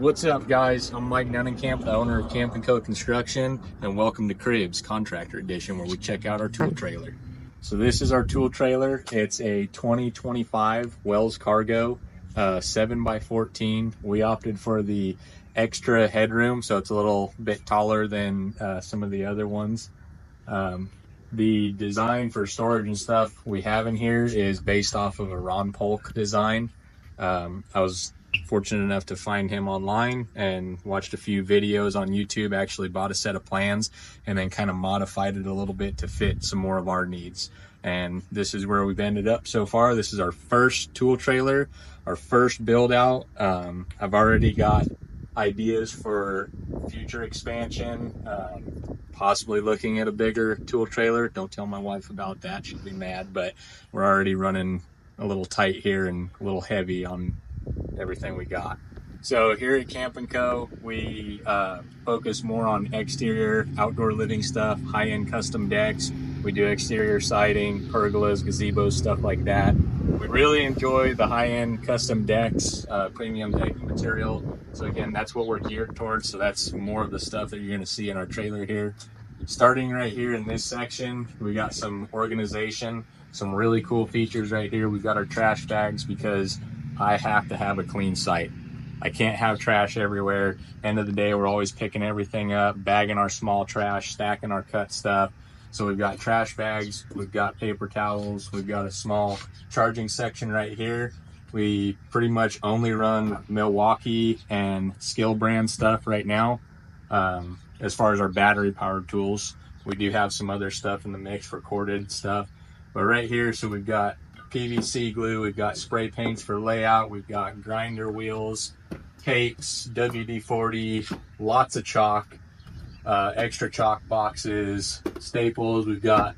What's up, guys? I'm Mike Nunnenkamp, the owner of Camp & Co. Construction, and welcome to Cribs Contractor Edition, where we check out our tool trailer. So this is our tool trailer. It's a 2025 Wells Cargo 7x14. We opted for the extra headroom, so it's a little bit taller than some of the other ones. The design for storage and stuff we have in here is based off of a Ron Polk design. I was fortunate enough to find him online and watched a few videos on YouTube, actually bought a set of plans and then kind of modified it a little bit to fit some more of our needs. And this is where we've ended up so far. This is our first tool trailer, our first build out. I've already got ideas for future expansion, possibly looking at a bigger tool trailer. Don't tell my wife about that, she'll be mad, but we're already running a little tight here and a little heavy on everything we got. So here at Camp & Co, we focus more on exterior outdoor living stuff, high-end custom decks. We do exterior siding, pergolas, gazebos, stuff like that. We really enjoy the high-end custom decks, premium decking material. So again, that's what we're geared towards. So that's more of the stuff that you're going to see in our trailer here. Starting right here in this section, we got some organization, some really cool features right here. We've got our trash bags because I have to have a clean site. I can't have trash everywhere. End of the day, we're always picking everything up, bagging our small trash, stacking our cut stuff. So we've got trash bags, we've got paper towels, we've got a small charging section right here. We pretty much only run Milwaukee and Skill brand stuff right now. As far as our battery powered tools, we do have some other stuff in the mix for corded stuff. But right here, so we've got PVC glue, we've got spray paints for layout, we've got grinder wheels, tapes, WD-40, lots of chalk, extra chalk boxes, staples. We've got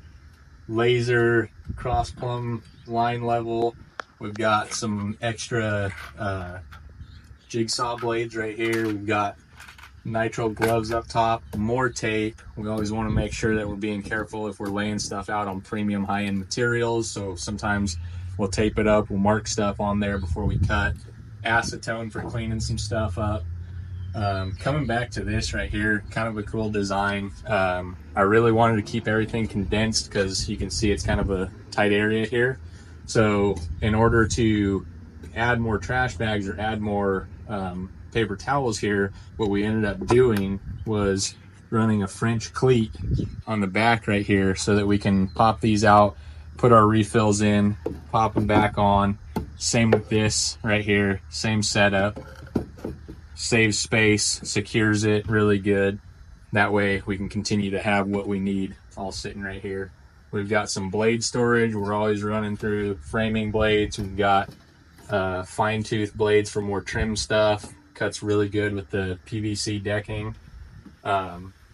laser cross plumb line level. We've got some extra jigsaw blades right here. We've got nitrile gloves up top, more tape. We always want to make sure that we're being careful if we're laying stuff out on premium high-end materials. So sometimes we'll tape it up, we'll mark stuff on there before we cut. Acetone for cleaning some stuff up. Coming back to this right here, kind of a cool design. I really wanted to keep everything condensed because you can see it's kind of a tight area here. So in order to add more trash bags or add more paper towels here, what we ended up doing was running a French cleat on the back right here so that we can pop these out, put our refills in, pop them back on. Same with this right here, same setup. Saves space, secures it really good. That way we can continue to have what we need all sitting right here. We've got some blade storage. We're always running through framing blades. We've got fine tooth blades for more trim stuff. Cuts really good with the PVC decking.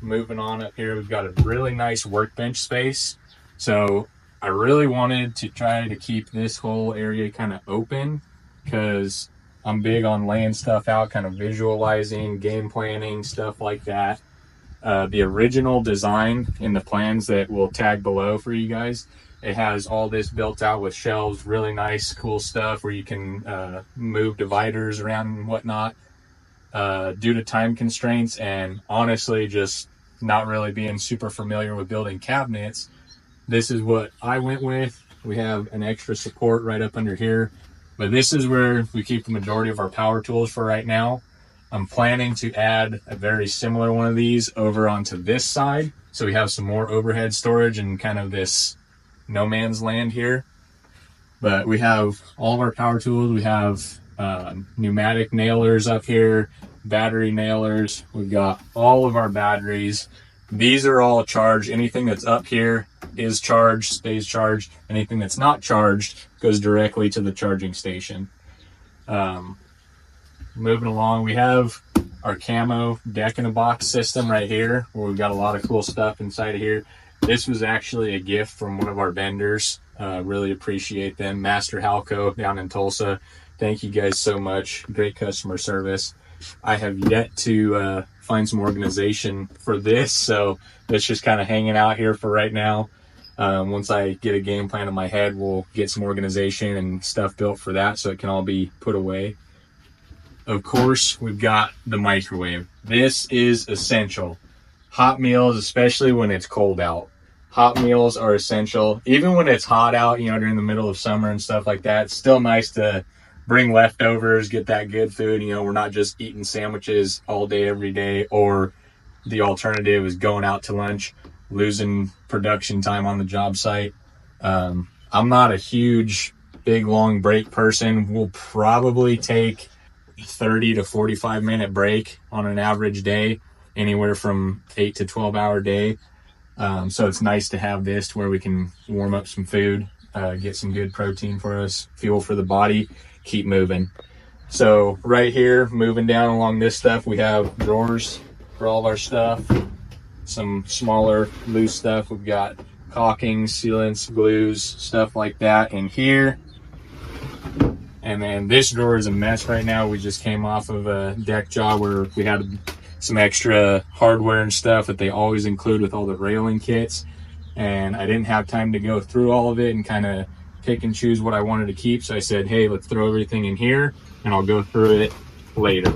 Moving on up here, we've got a really nice workbench space. So I really wanted to try to keep this whole area kind of open because I'm big on laying stuff out, kind of visualizing, game planning, stuff like that. The original design in the plans that we'll tag below for you guys, it has all this built out with shelves, really nice, cool stuff where you can move dividers around and whatnot. Due to time constraints and honestly just not really being super familiar with building cabinets, this is what I went with. We have an extra support right up under here, but this is where we keep the majority of our power tools for right now. I'm planning to add a very similar one of these over onto this side, so we have some more overhead storage and kind of this no man's land here. But we have all of our power tools. We have pneumatic nailers up here, battery nailers. We've got all of our batteries. These are all charged. Anything that's up here is charged, stays charged. Anything that's not charged goes directly to the charging station. Moving along, we have our camo deck in a box system right here where we've got a lot of cool stuff inside of here. This was actually a gift from one of our vendors. Really appreciate them. Master Halco down in Tulsa. Thank you guys so much. Great customer service. I have yet to find some organization for this, so it's just kind of hanging out here for right now. Once I get a game plan in my head, we'll get some organization and stuff built for that so it can all be put away. Of course, we've got the microwave. This is essential. Hot meals, especially when it's cold out. Hot meals are essential. Even when it's hot out, you know, during the middle of summer and stuff like that, it's still nice to bring leftovers, get that good food. You know, we're not just eating sandwiches all day, every day, or the alternative is going out to lunch, losing production time on the job site. I'm not a huge, big, long break person. We'll probably take 30 to 45-minute break on an average day, anywhere from 8 to 12-hour day. So it's nice to have this to where we can warm up some food, get some good protein for us, fuel for the body, keep moving. So right here, moving down along this stuff, we have drawers for all of our stuff, some smaller loose stuff. We've got caulkings, sealants, glues, stuff like that in here. And then this drawer is a mess right now. We just came off of a deck job where we had some extra hardware and stuff that they always include with all the railing kits. And I didn't have time to go through all of it and kind of pick and choose what I wanted to keep. So I said, hey, let's throw everything in here and I'll go through it later.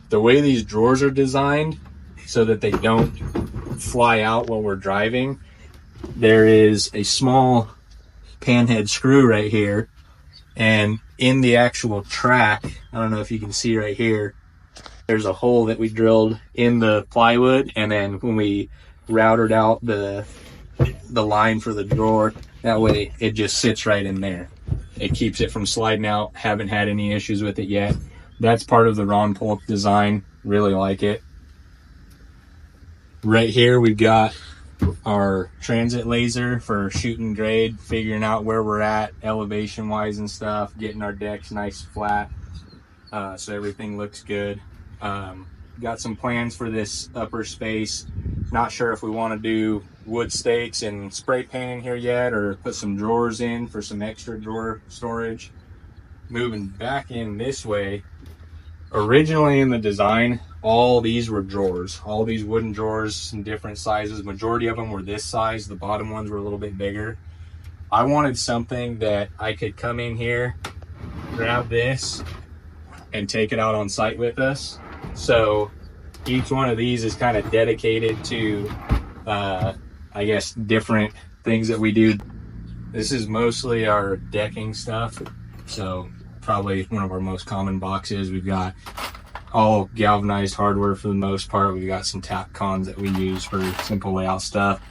The way these drawers are designed so that they don't fly out while we're driving, there is a small panhead screw right here. And in the actual track, I don't know if you can see right here, there's a hole that we drilled in the plywood. And then when we routed out the line for the drawer, that way it just sits right in there. It keeps it from sliding out. Haven't had any issues with it yet. That's part of the Ron Polk design. Really like it. Right here, we've got our transit laser for shooting grade, figuring out where we're at elevation wise and stuff, getting our decks nice flat, so everything looks good. Got some plans for this upper space. Not sure if we want to do wood stakes and spray paint in here yet, or put some drawers in for some extra drawer storage. Moving back in this way, originally in the design, all these were drawers, all these wooden drawers in different sizes. Majority of them were this size. The bottom ones were a little bit bigger. I wanted something that I could come in here, grab this, and take it out on site with us. So each one of these is kind of dedicated to, I guess, different things that we do. This is mostly our decking stuff. So probably one of our most common boxes. We've got all galvanized hardware for the most part. We've got some tack cons that we use for simple layout stuff.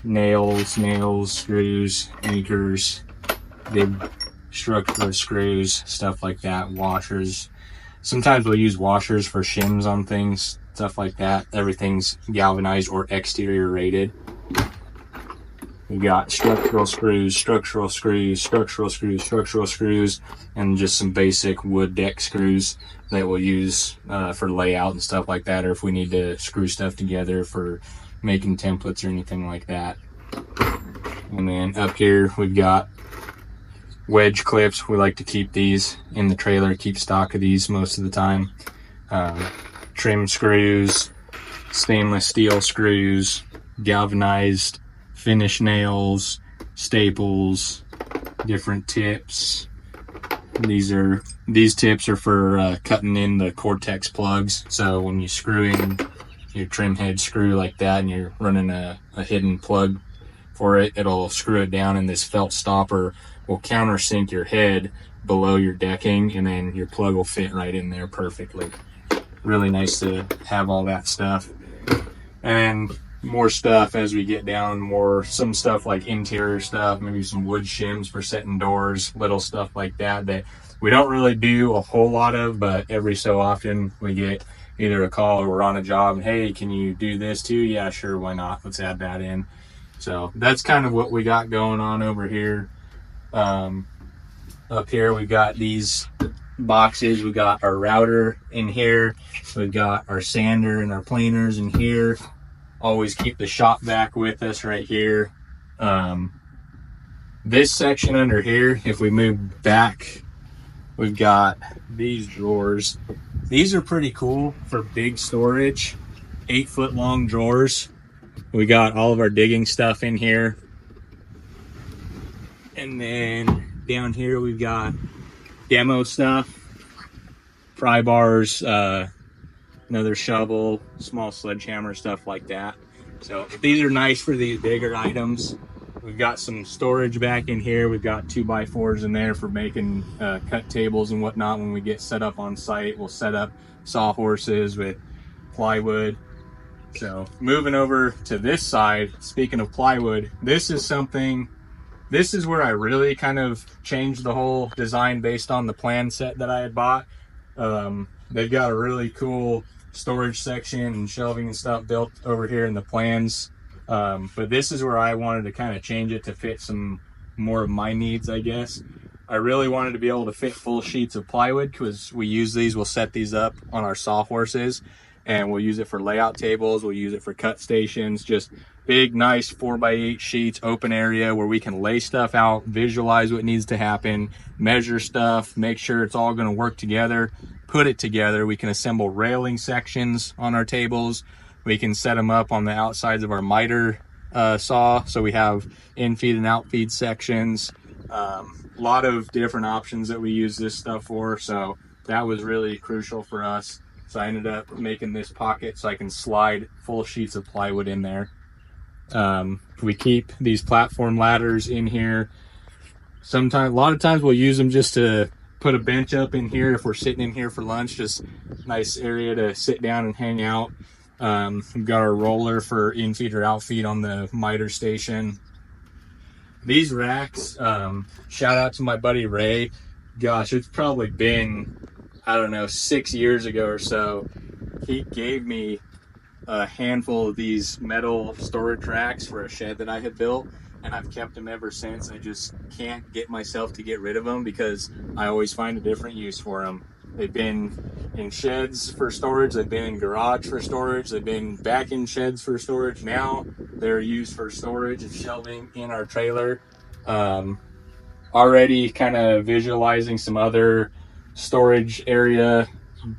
Nails, screws, anchors, big structural screws, stuff like that, washers. Sometimes we'll use washers for shims on things, stuff like that. Everything's galvanized or exterior rated. We got structural screws, and just some basic wood deck screws that we'll use for layout and stuff like that, or if we need to screw stuff together for making templates or anything like that. And then up here we've got wedge clips. We like to keep these in the trailer, keep stock of these most of the time. Trim screws, stainless steel screws, galvanized finish nails, staples, different tips. These tips are for cutting in the Cortex plugs. So when you screw in your trim head screw like that and you're running a hidden plug for it, it'll screw it down, and this felt stopper will countersink your head below your decking, and then your plug will fit right in there perfectly. Really nice to have all that stuff. And more stuff as we get down, some stuff like interior stuff, maybe some wood shims for setting doors, little stuff like that we don't really do a whole lot of, but every so often we get either a call or we're on a job and, hey, can you do this too? Yeah, sure, why not? Let's add that in. So that's kind of what we got going on over here. Up here we got these boxes. We got our router in here. We've got our sander and our planers in here. Always keep the shop vac with us right here. This section under here, if we move back, we've got these drawers. These are pretty cool for big storage. 8-foot long drawers. We got all of our digging stuff in here. And then down here we've got demo stuff. pry bars, another shovel, small sledgehammer, stuff like that. So these are nice for these bigger items. We've got some storage back in here. We've got 2x4s in there for making cut tables and whatnot. When we get set up on site, we'll set up sawhorses with plywood. So moving over to this side, speaking of plywood, this is where I really kind of changed the whole design based on the plan set that I had bought. They've got a really cool storage section and shelving and stuff built over here in the plans. But this is where I wanted to kind of change it to fit some more of my needs, I guess. I really wanted to be able to fit full sheets of plywood because we use these, we'll set these up on our sawhorses and we'll use it for layout tables, we'll use it for cut stations, just big, nice 4x8 sheets, open area where we can lay stuff out, visualize what needs to happen, measure stuff, make sure it's all going to work together, put it together. We can assemble railing sections on our tables. We can set them up on the outsides of our miter saw, so we have in-feed and out-feed sections. A lot of different options that we use this stuff for, so that was really crucial for us. So I ended up making this pocket so I can slide full sheets of plywood in there. We keep these platform ladders in here. A lot of times we'll use them just to put a bench up in here if we're sitting in here for lunch. Just nice area to sit down and hang out. We've got our roller for in-feed or out-feed on the miter station. These racks, shout out to my buddy Ray. Gosh, it's probably been, I don't know, 6 years ago or so. He gave me a handful of these metal storage racks for a shed that I had built, and I've kept them ever since. I just can't get myself to get rid of them because I always find a different use for them. They've been in sheds for storage, they've been in garage for storage, they've been back in sheds for storage. Now they're used for storage and shelving in our trailer. Already kind of visualizing some other storage area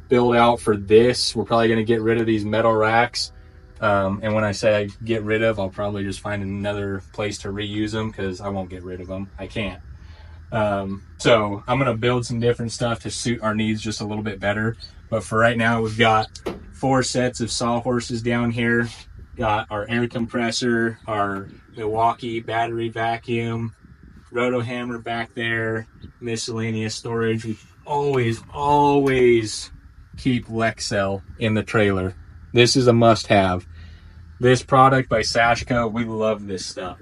build out for this. We're probably going to get rid of these metal racks. And when I say I get rid of, I'll probably just find another place to reuse them because I won't get rid of them. I can't. So I'm going to build some different stuff to suit our needs just a little bit better. But for right now, we've got 4 sets of sawhorses down here. Got our air compressor, our Milwaukee battery vacuum, roto hammer back there, miscellaneous storage. We always keep Lexel in the trailer. This is a must-have. This product by Sashco, we love this stuff.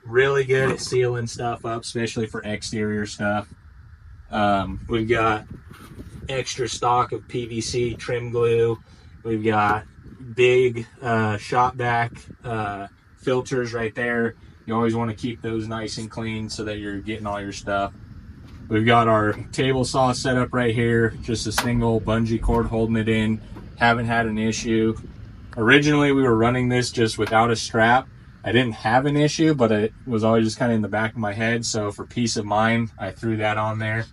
Really good at sealing stuff up, especially for exterior stuff. We've got extra stock of PVC trim glue. We've got big shop back filters right there. You always want to keep those nice and clean so that you're getting all your stuff. We've got our table saw set up right here, just a single bungee cord holding it in. Haven't had an issue. Originally we were running this just without a strap. I didn't have an issue, but it was always just kind of in the back of my head. So for peace of mind, I threw that on there.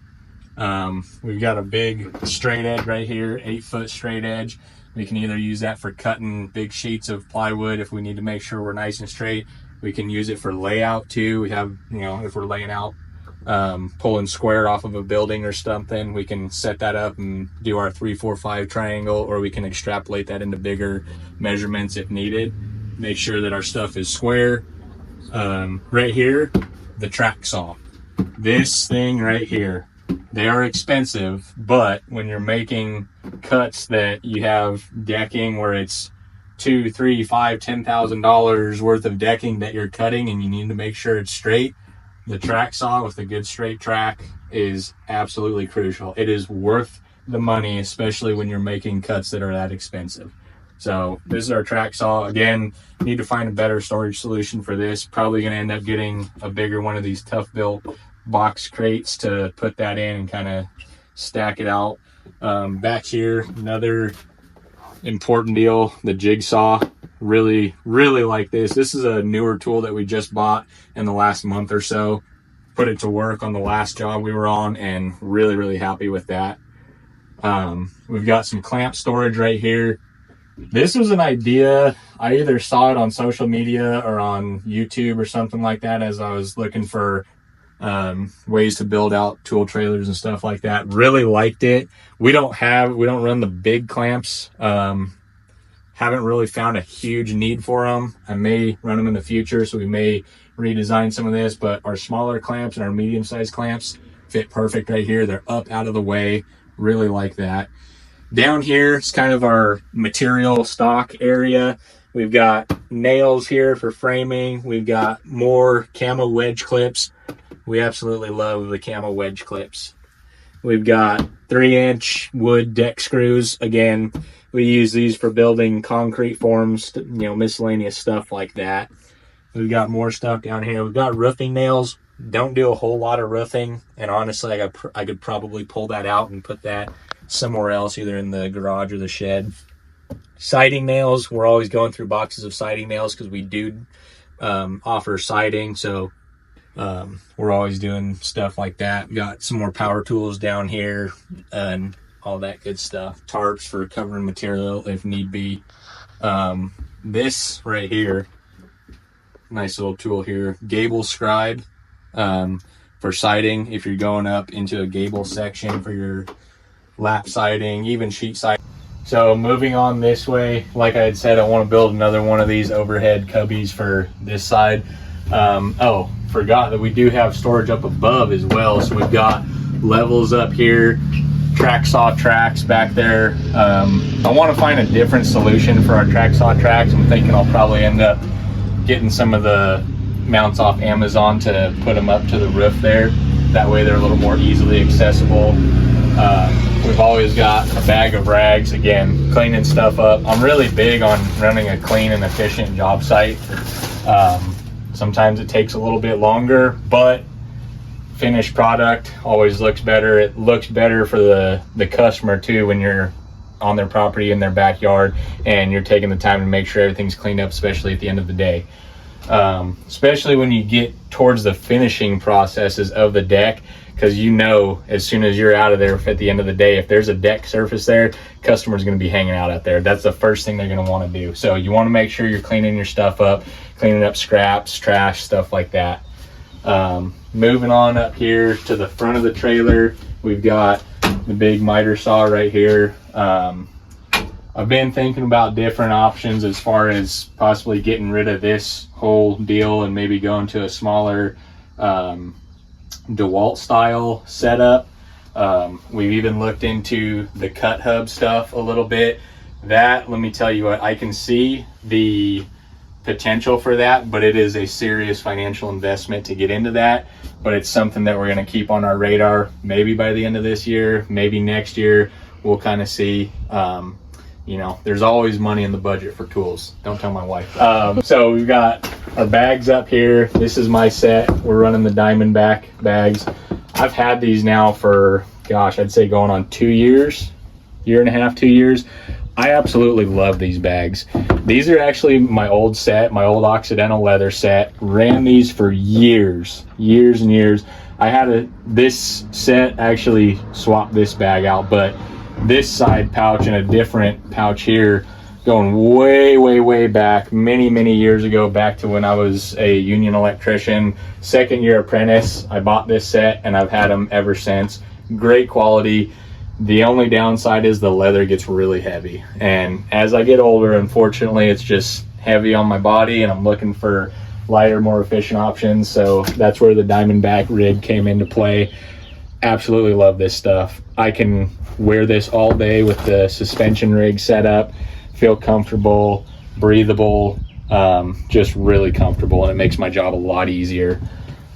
We've got a big straight edge right here, 8-foot straight edge. We can either use that for cutting big sheets of plywood if we need to make sure we're nice and straight. We can use it for layout too. We have, if we're laying out, pulling square off of a building or something, we can set that up and do our 3, 4, 5 triangle, or we can extrapolate that into bigger measurements if needed. Make sure that our stuff is square. Right here, the track saw. This thing right here, they are expensive, but when you're making cuts that you have decking where it's $2,000, $3,000, $5,000, $10,000 worth of decking that you're cutting and you need to make sure it's straight, the track saw with a good straight track is absolutely crucial. It is worth the money, especially when you're making cuts that are that expensive. So this is our track saw. Again, need to find a better storage solution for this. Probably going to end up getting a bigger one of these tough built box crates to put that in and kind of stack it out. Back here, another important deal, the jigsaw. Really like this. This is a newer tool that we just bought in the last month or so. Put it to work on the last job we were on and really happy with that. We've got some clamp storage right here. This was an idea. I either saw it on social media or on YouTube or something like that as I was looking for ways to build out tool trailers and stuff like that. Really liked it. We don't run the big clamps. Haven't really found a huge need for them. I may run them in the future, so we may redesign some of this, but our smaller clamps and our medium-sized clamps fit perfect right here. They're up out of the way. Really like that. Down here is kind of our material stock area. We've got nails here for framing. We've got more camo wedge clips. We absolutely love the camo wedge clips. We've got 3-inch wood deck screws. Again, we use these for building concrete forms, you know, miscellaneous stuff like that. We've got more stuff down here. We've got roofing nails. Don't do a whole lot of roofing, and honestly, I could probably pull that out and put that somewhere else, either in the garage or the shed. Siding nails. We're always going through boxes of siding nails because we do offer siding, so we're always doing stuff like that. We got some more power tools down here and all that good stuff. Tarps for covering material if need be. This right here, nice little tool here, gable scribe for siding. If you're going up into a gable section for your lap siding, even sheet siding. So moving on this way, like I had said, I want to build another one of these overhead cubbies for this side. Oh, forgot that we do have storage up above as well. So we've got levels up here, track saw tracks back there. I want to find a different solution for our track saw tracks. I'm thinking I'll probably end up getting some of the mounts off Amazon to put them up to the roof there. That way they're a little more easily accessible. We've always got a bag of rags, again, cleaning stuff up. I'm really big on running a clean and efficient job site. Sometimes it takes a little bit longer, but finished product always looks better. It looks better for the customer too when you're on their property in their backyard and you're taking the time to make sure everything's cleaned up, especially at the end of the day. Especially when you get towards the finishing processes of the deck, because you know as soon as you're out of there at the end of the day, if there's a deck surface there, customer's going to be hanging out there. That's the first thing they're going to want to do. So you want to make sure you're cleaning your stuff up, cleaning up scraps, trash, stuff like that. Moving on up here to the front of the trailer, we've got the big miter saw right here. I've been thinking about different options as far as possibly getting rid of this whole deal and maybe going to a smaller DeWalt style setup. We've even looked into the cut hub stuff a little bit. That, let me tell you what, I can see the potential for that, but it is a serious financial investment to get into that. But it's something that we're going to keep on our radar, maybe by the end of this year, maybe next year. We'll kind of see. You know, there's always money in the budget for tools. Don't tell my wife. So we've got our bags up here. This is my set. We're running the Diamondback bags. I've had these now for, gosh, I'd say going on 2 years, year and a half, 2 years. I absolutely love these bags. These are actually my old set, my old Occidental leather set. Ran these for years and years. I had this set actually swapped this bag out, but this side pouch and a different pouch here going way back, many years ago, back to when I was a union electrician, second year apprentice. I bought this set and I've had them ever since. Great quality. The only downside is the leather gets really heavy, and as I get older, unfortunately, it's just heavy on my body, and I'm looking for lighter, more efficient options. So that's where the Diamondback rig came into play. Absolutely love this stuff. I can wear this all day with the suspension rig set up, feel comfortable, breathable, just really comfortable, and it makes my job a lot easier.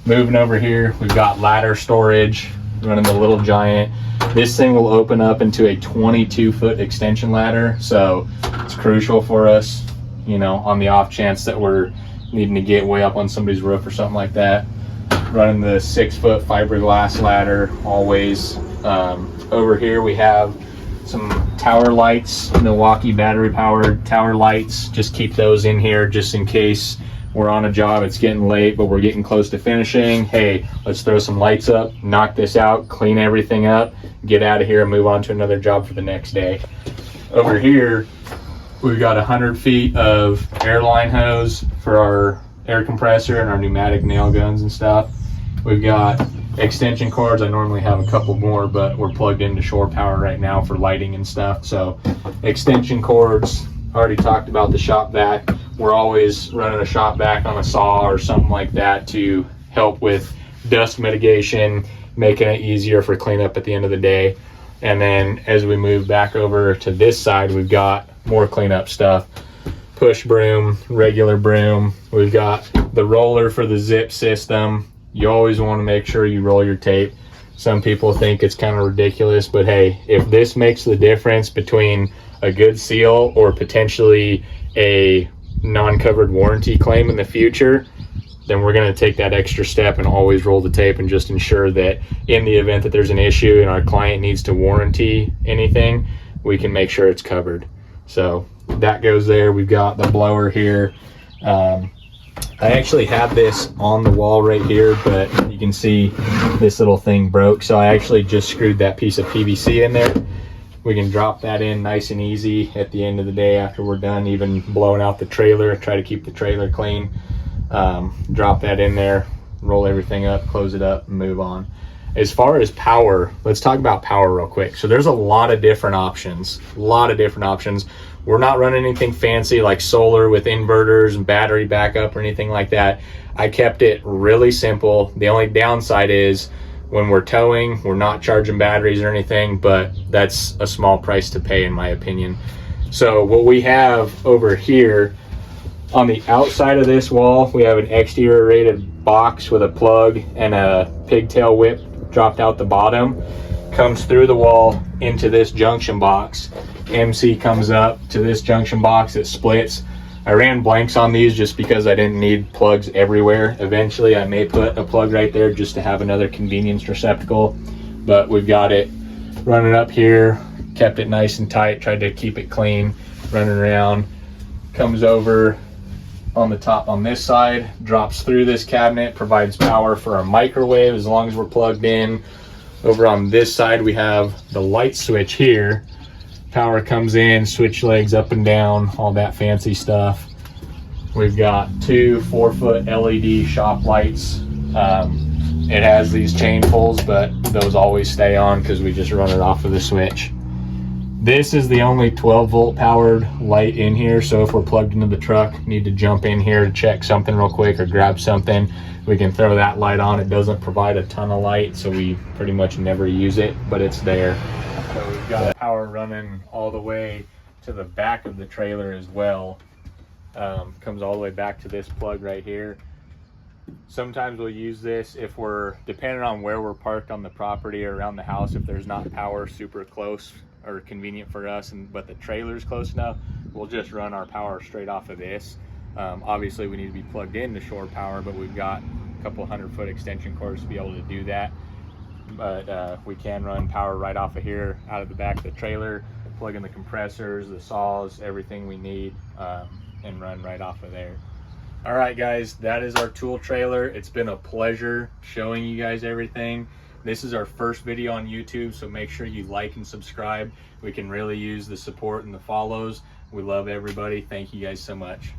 Moving over here, we've got ladder storage, running the Little Giant. This thing will open up into a 22-foot extension ladder, so it's crucial for us, you know, on the off chance that we're needing to get way up on somebody's roof or something like that. Running the 6-foot fiberglass ladder always. Over here we have some tower lights, Milwaukee battery powered tower lights. Just keep those in here just in case we're on a job, it's getting late, but we're getting close to finishing. Hey, let's throw some lights up, knock this out, clean everything up, get out of here and move on to another job for the next day. Over here, we've got 100 feet of airline hose for our air compressor and our pneumatic nail guns and stuff. We've got extension cords. I normally have a couple more, but we're plugged into shore power right now for lighting and stuff. So extension cords, already talked about the shop vac. We're always running a shop vac on a saw or something like that to help with dust mitigation, making it easier for cleanup at the end of the day. And then as we move back over to this side, we've got more cleanup stuff. Push broom, regular broom. We've got the roller for the zip system. You always want to make sure you roll your tape. Some people think it's kind of ridiculous, but hey, if this makes the difference between a good seal or potentially a non-covered warranty claim in the future, then we're going to take that extra step and always roll the tape and just ensure that in the event that there's an issue and our client needs to warranty anything, we can make sure it's covered. So that goes there. We've got the blower here. I actually have this on the wall right here, but you can see this little thing broke. So I actually just screwed that piece of PVC in there. We can drop that in nice and easy at the end of the day after we're done even blowing out the trailer. Try to keep the trailer clean. Drop that in there, roll everything up, close it up, and move on. As far as power, let's talk about power real quick. So there's a lot of different options, We're not running anything fancy like solar with inverters and battery backup or anything like that. I kept it really simple. The only downside is when we're towing, we're not charging batteries or anything, but that's a small price to pay in my opinion. So what we have over here on the outside of this wall, we have an exterior rated box with a plug and a pigtail whip dropped out the bottom. Comes through the wall into this junction box. MC comes up to this junction box, it splits. I ran blanks on these just because I didn't need plugs everywhere. Eventually I may put a plug right there just to have another convenience receptacle, but we've got it running up here, kept it nice and tight, tried to keep it clean, running around. Comes over on the top on this side, drops through this cabinet, provides power for our microwave as long as we're plugged in. Over on this side we have the light switch here. Power comes in, switch legs up and down, all that fancy stuff. We've got two 4-foot LED shop lights. It has these chain pulls, but those always stay on because we just run it off of the switch. This is the only 12-volt powered light in here, so if we're plugged into the truck, need to jump in here to check something real quick or grab something, we can throw that light on. It doesn't provide a ton of light, so we pretty much never use it, but it's there. So we've got power running all the way to the back of the trailer as well. Comes all the way back to this plug right here. Sometimes we'll use this if we're, depending on where we're parked on the property or around the house, if there's not power super close or convenient for us, but the trailer's close enough, we'll just run our power straight off of this. Obviously we need to be plugged into shore power, but we've got a couple 100-foot extension cords to be able to do that. But we can run power right off of here out of the back of the trailer, plug in the compressors, the saws, everything we need, and run right off of there. All right guys, that is our tool trailer. It's been a pleasure showing you guys everything. This is our first video on YouTube, so make sure you like and subscribe. We can really use the support and the follows. We love everybody. Thank you guys so much.